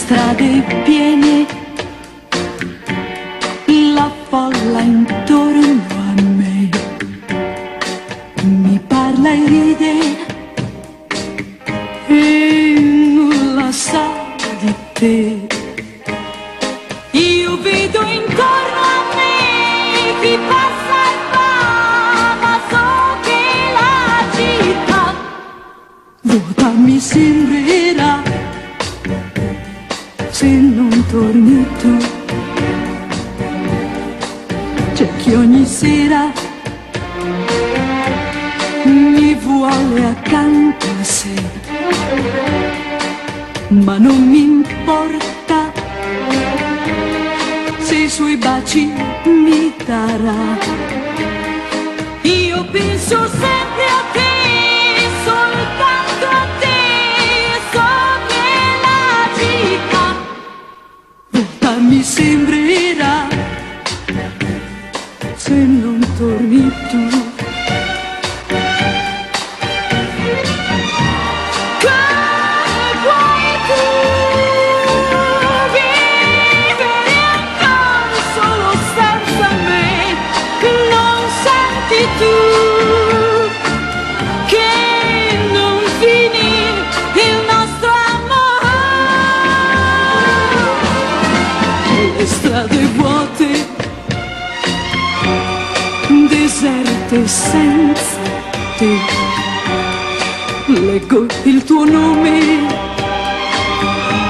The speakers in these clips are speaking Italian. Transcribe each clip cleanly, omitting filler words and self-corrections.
strade piene, la folla intorno a me mi parla e ride e nulla sa di te. Io vedo intorno a me chi passa e va, ma so che la città vuota mi sembrerà se non torni tu. C'è chi ogni sera mi vuole accanto a sé, ma non mi importa se i suoi baci mi darà. Io penso sempre a te, soltanto a te, so che la città vuota mi sembrerà se non torni tu. Strade vuote, deserte senza te, leggo il tuo nome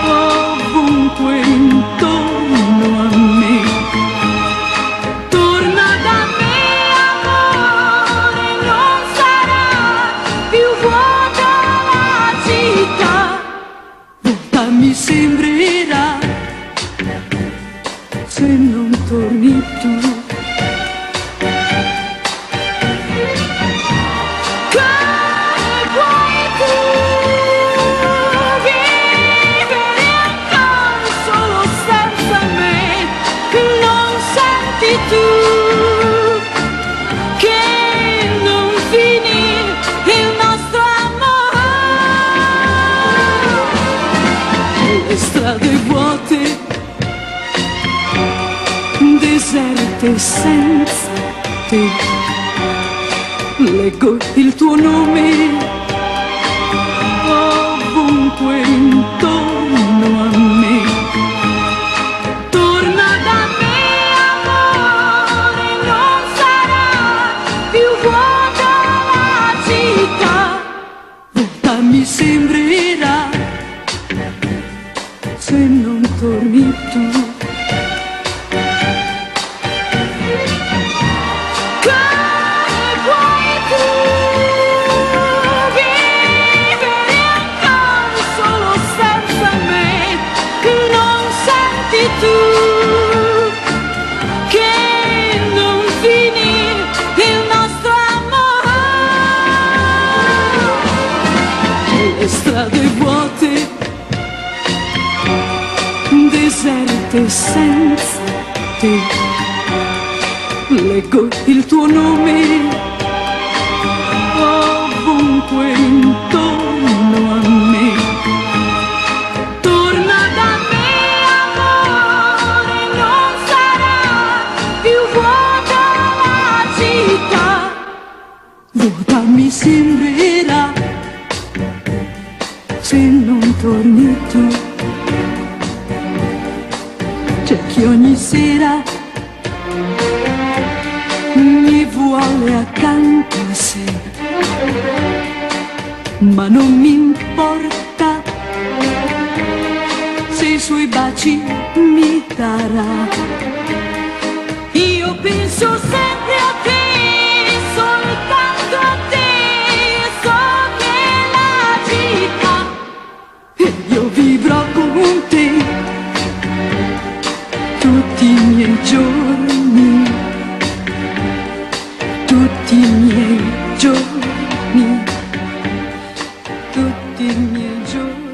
ovunque intorno a me. Torna da me, amore, non sarà più vuota la città, vuota mi sembrerà se non torni tu. Che vuoi tu vivere ancora solo senza me? Non senti tu che non finì il nostro amore? Le strade vuote, deserte senza te, leggo il tuo nome ovunque intorno a me. Torna da me, amore, non sarà più vuota la città, vuota mi sembrerà se non torni tu. Strade vuote, deserte senza te, leggo il tuo nome ovunque intorno a me. Torna da me, amore, non sarà più vuota la città, vuota mi sembrerà se non torni tu. C'è chi ogni sera mi vuole accanto a sé, ma non mi importa se i suoi baci mi darà. Io penso sempre a te, soltanto a te, so che la città e io vivrò con te tutti i miei giorni, tutti i miei giorni, tutti i miei giorni.